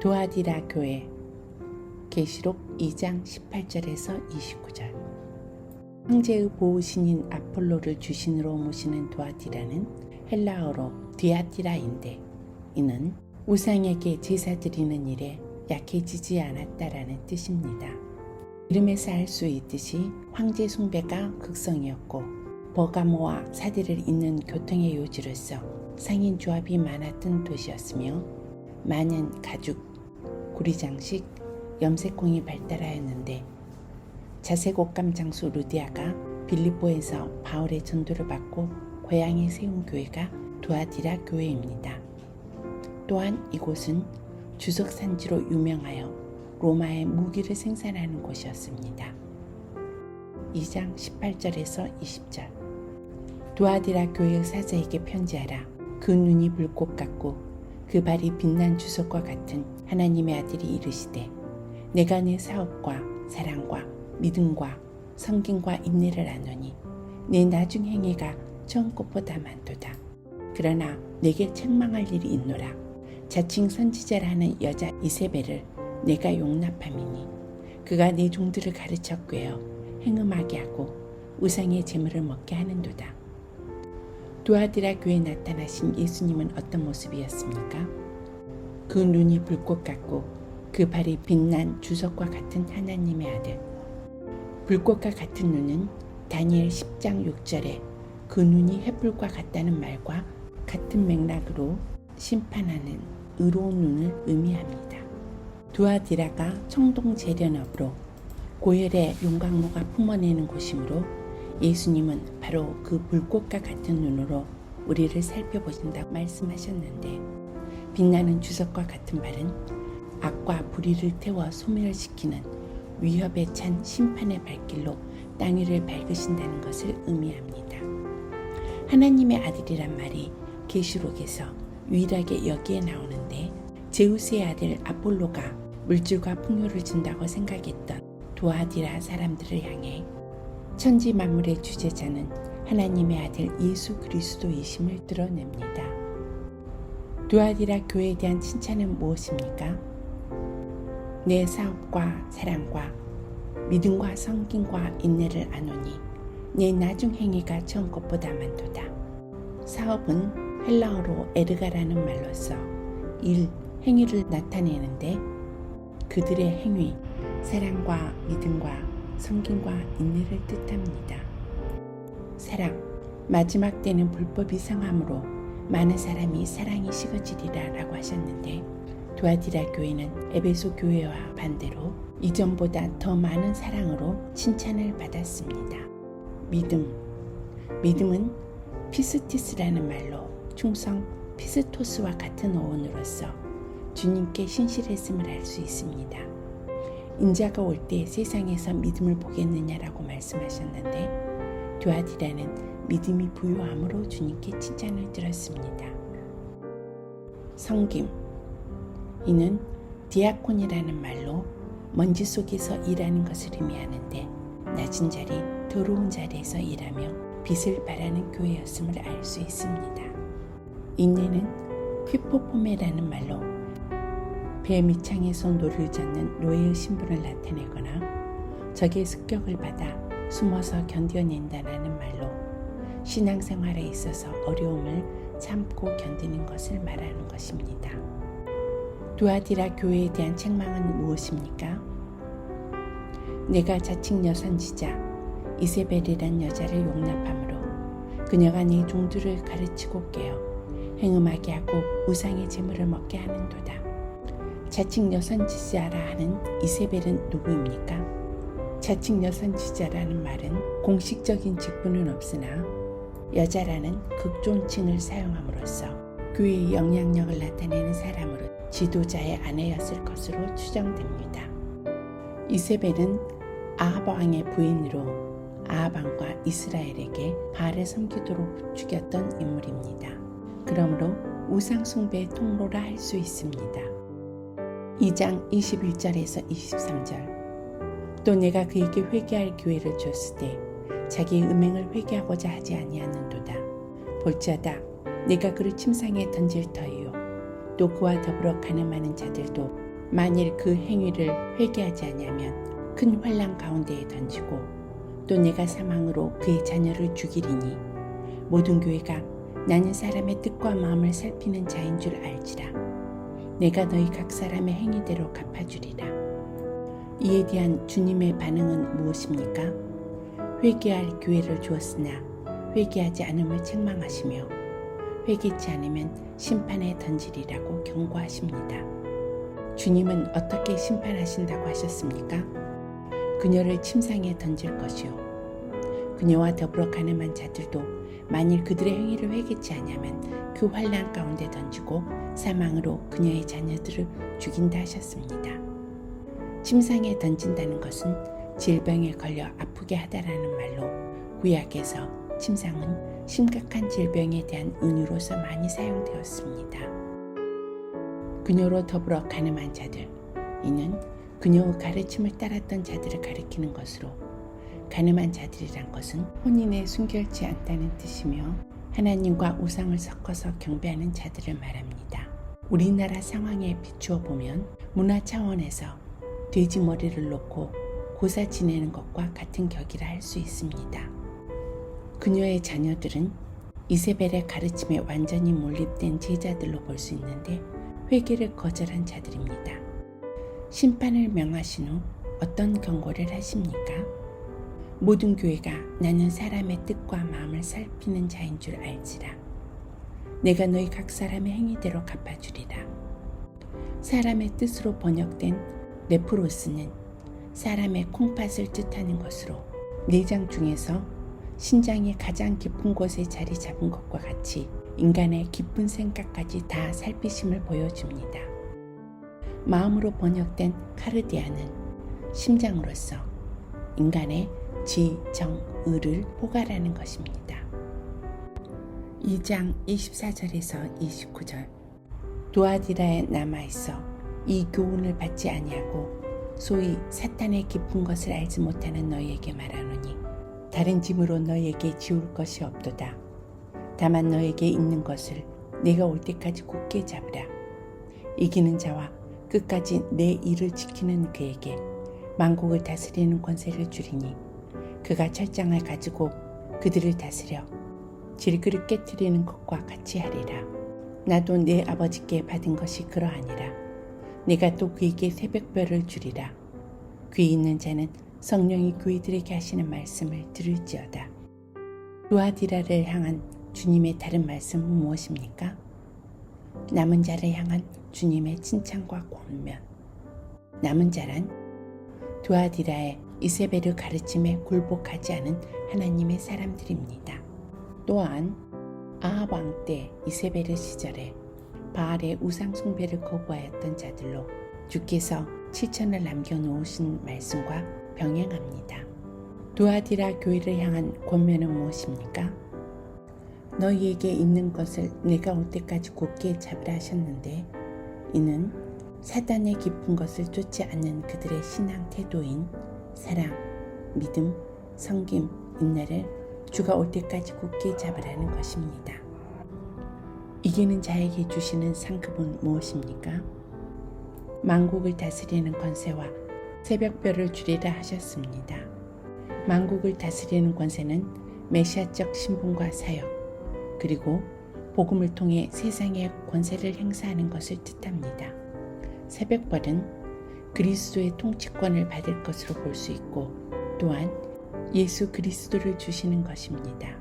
두아디라 교회 계시록 2장 18절에서 29절. 황제의 보호신인 아폴로를 주신으로 모시는 두아디라는 헬라어로 디아디라인데, 이는 우상에게 제사 드리는 일에 약해지지 않았다라는 뜻입니다. 이름에서 알 수 있듯이 황제 숭배가 극성이었고 버가모와 사디를 잇는 교통의 요지로서 상인 조합이 많았던 도시였으며, 많은 가죽, 구리장식, 염색공이 발달하였는데, 자색 옷감 장수 루디아가 빌립보에서 바울의 전도를 받고 고향에 세운 교회가 두아디라 교회입니다. 또한 이곳은 주석 산지로 유명하여 로마의 무기를 생산하는 곳이었습니다. 2장 18절에서 20절. 두아디라 교회의 사자에게 편지하라. 그 눈이 불꽃 같고 그 발이 빛난 주석과 같은 하나님의 아들이 이르시되, 내가 내 사업과 사랑과 믿음과 섬김과 인내를 아노니 내 나중 행위가 처음 것보다 많도다. 그러나 내게 책망할 일이 있노라. 자칭 선지자라는 여자 이세벨을 내가 용납함이니 그가 내 종들을 가르쳐 꾀어 행음하게 하고 우상의 제물을 먹게 하는도다. 두아디라 교회에 나타나신 예수님은 어떤 모습이었습니까? 그 눈이 불꽃 같고 그 발이 빛난 주석과 같은 하나님의 아들. 불꽃과 같은 눈은 다니엘 10장 6절에 그 눈이 횃불과 같다는 말과 같은 맥락으로 심판하는 의로운 눈을 의미합니다. 두아디라가 청동 재련업으로 고열의 용광로가 품어내는 곳이므로 예수님은 바로 그 불꽃과 같은 눈으로 우리를 살펴보신다고 말씀하셨는데, 빛나는 주석과 같은 발은 악과 불의를 태워 소멸시키는 위협에 찬 심판의 발길로 땅 위를 밟으신다는 것을 의미합니다. 하나님의 아들이란 말이 계시록에서 유일하게 여기에 나오는데, 제우스의 아들 아폴로가 물질과 풍요를 준다고 생각했던 두아디라 사람들을 향해 천지 만물의 주재자는 하나님의 아들 예수 그리스도이심을 드러냅니다. 두아디라 교회에 대한 칭찬은 무엇입니까? 내 사업과 사랑과 믿음과 섬김과 인내를 아노니 내 나중 행위가 처음 것보다 많도다. 사업은 헬라어로 에르가라는 말로써 일, 행위를 나타내는데, 그들의 행위, 사랑과 믿음과 섬김과 인내를 뜻합니다. 사랑, 마지막 때는 불법이 성함으로 많은 사람이 사랑이 식어지리라 라고 하셨는데, 두아디라 교회는 에베소 교회와 반대로 이전보다 더 많은 사랑으로 칭찬을 받았습니다. 믿음은 피스티스라는 말로 충성, 피스토스와 같은 어원으로서 주님께 신실했음을 알 수 있습니다. 인자가 올 때 세상에서 믿음을 보겠느냐라고 말씀하셨는데, 두아디라는 믿음이 부유함으로 주님께 칭찬을 드렸습니다. 섬김, 이는 디아콘이라는 말로 먼지 속에서 일하는 것을 의미하는데, 낮은 자리, 더러운 자리에서 일하며 빛을 발하는 교회였음을 알 수 있습니다. 인내는 퀴포포메라는 말로 배 밑창에서 노를 젓는 노예의 신분을 나타내거나 적의 습격을 받아 숨어서 견뎌낸다는 말로 신앙생활에 있어서 어려움을 참고 견디는 것을 말하는 것입니다. 두아디라 교회에 대한 책망은 무엇입니까? 내가 자칭 여선지자 이세벨이란 여자를 용납함으로 그녀가 네 종들을 가르치고 깨어 행음하게 하고 우상의 제물을 먹게 하는도다. 자칭 여선지자라 하는 이세벨은 누구입니까? 자칭 여선지자라는 말은 공식적인 직분은 없으나 여자라는 극존칭을 사용함으로써 교회의 영향력을 나타내는 사람으로 지도자의 아내였을 것으로 추정됩니다. 이세벨은 아합 왕의 부인으로 아합 왕과 이스라엘에게 바알을 섬기도록 부추겼던 인물입니다. 그러므로 우상 숭배의 통로라 할 수 있습니다. 2장 21절에서 23절. 또 내가 그에게 회개할 기회를 줬을 때 자기의 음행을 회개하고자 하지 아니하는도다. 볼지어다 내가 그를 침상에 던질 터이요 또 그와 더불어 가늠하는 자들도 만일 그 행위를 회개하지 아니하면 큰 환난 가운데에 던지고 또 내가 사망으로 그의 자녀를 죽이리니 모든 교회가 나는 사람의 뜻과 마음을 살피는 자인 줄 알지라. 내가 너희 각 사람의 행위대로 갚아주리라. 이에 대한 주님의 반응은 무엇입니까? 회개할 기회를 주었으나 회개하지 않음을 책망하시며 회개치 않으면 심판에 던지리라고 경고하십니다. 주님은 어떻게 심판하신다고 하셨습니까? 그녀를 침상에 던질 것이요. 그녀와 더불어 가늠한 자들도 만일 그들의 행위를 회개치 아니하면 그 환난 가운데 던지고 사망으로 그녀의 자녀들을 죽인다 하셨습니다. 침상에 던진다는 것은 질병에 걸려 아프게 하다라는 말로 구약에서 침상은 심각한 질병에 대한 은유로서 많이 사용되었습니다. 그녀로 더불어 가늠한 자들, 이는 그녀의 가르침을 따랐던 자들을 가리키는 것으로 가늠한 자들이란 것은 혼인에 순결치 않다는 뜻이며 하나님과 우상을 섞어서 경배하는 자들을 말합니다. 우리나라 상황에 비추어 보면 문화 차원에서 돼지 머리를 놓고 고사 지내는 것과 같은 격이라 할 수 있습니다. 그녀의 자녀들은 이세벨의 가르침에 완전히 몰입된 제자들로 볼 수 있는데 회개를 거절한 자들입니다. 심판을 명하신 후 어떤 경고를 하십니까? 모든 교회가 나는 사람의 뜻과 마음을 살피는 자인 줄 알지라. 내가 너희 각 사람의 행위대로 갚아주리라. 사람의 뜻으로 번역된 네프로스는 사람의 콩팥을 뜻하는 것으로 내장 중에서 신장의 가장 깊은 곳에 자리 잡은 것과 같이 인간의 깊은 생각까지 다 살피심을 보여줍니다. 마음으로 번역된 카르디아는 심장으로서 인간의 지, 정, 의를 포괄하는 것입니다. 2장 24절에서 29절 두아디라에 남아있어 이 교훈을 받지 아니하고 소위 사탄의 깊은 것을 알지 못하는 너희에게 말하노니 다른 짐으로 너희에게 지울 것이 없도다. 다만 너희에게 있는 것을 내가 올 때까지 굳게 잡으라. 이기는 자와 끝까지 내 일을 지키는 그에게 만국을 다스리는 권세를 주리니 그가 철장을 가지고 그들을 다스려 질그릇 깨트리는 것과 같이 하리라. 나도 내 아버지께 받은 것이 그러하니라. 내가 또 그에게 새벽별을 주리라. 귀 있는 자는 성령이 교회들에게 하시는 말씀을 들을지어다. 두아디라를 향한 주님의 다른 말씀은 무엇입니까? 남은 자를 향한 주님의 칭찬과 권면. 남은 자란 두아디라의 이세벨의 가르침에 굴복하지 않은 하나님의 사람들입니다. 또한 아합 왕 때 이세벨의 시절에 바알의 우상 숭배를 거부하였던 자들로 주께서 7천을 남겨놓으신 말씀과 병행합니다. 두아디라 교회를 향한 권면은 무엇입니까? 너희에게 있는 것을 내가 올 때까지 굳게 잡으라 하셨는데 이는 사단의 깊은 것을 쫓지 않는 그들의 신앙 태도인 사랑, 믿음, 섬김, 인내를 주가 올 때까지 굳게 잡으라는 것입니다. 이기는 자에게 주시는 상급은 무엇입니까? 만국을 다스리는 권세와 새벽별을 주리라 하셨습니다. 만국을 다스리는 권세는 메시아적 신분과 사역, 그리고 복음을 통해 세상의 권세를 행사하는 것을 뜻합니다. 새벽별은 그리스도의 통치권을 받을 것으로 볼 수 있고 또한 예수 그리스도를 주시는 것입니다.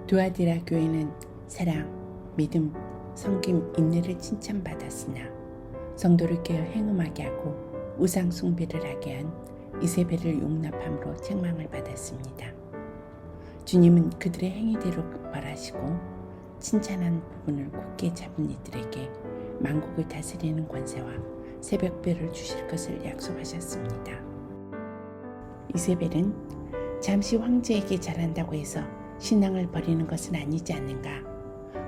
두아디라 교회는 사랑, 믿음, 섬김, 인내를 칭찬받았으나 성도를 깨어 행음하게 하고 우상 숭배를 하게 한 이세벨을 용납함으로 책망을 받았습니다. 주님은 그들의 행위대로 벌하시고 칭찬한 부분을 굳게 잡은 이들에게 만국을 다스리는 권세와 새벽별을 주실 것을 약속하셨습니다. 이세벨은 잠시 황제에게 잘한다고 해서 신앙을 버리는 것은 아니지 않는가?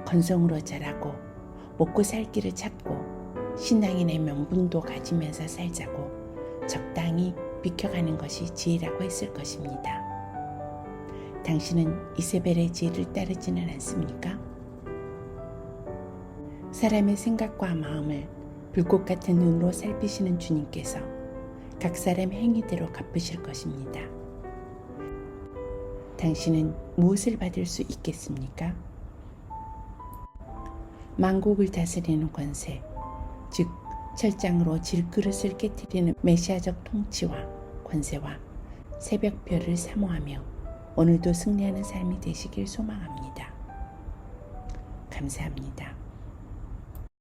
건성으로 자라고 먹고 살 길을 찾고 신앙인의 명분도 가지면서 살자고 적당히 비켜가는 것이 지혜라고 했을 것입니다. 당신은 이세벨의 지혜를 따르지는 않습니까? 사람의 생각과 마음을 불꽃 같은 눈으로 살피시는 주님께서 각 사람 행위대로 갚으실 것입니다. 당신은 무엇을 받을 수 있겠습니까? 만국을 다스리는 권세, 즉 철장으로 질그릇을 깨뜨리는 메시아적 통치와 권세와 새벽별을 사모하며 오늘도 승리하는 삶이 되시길 소망합니다. 감사합니다.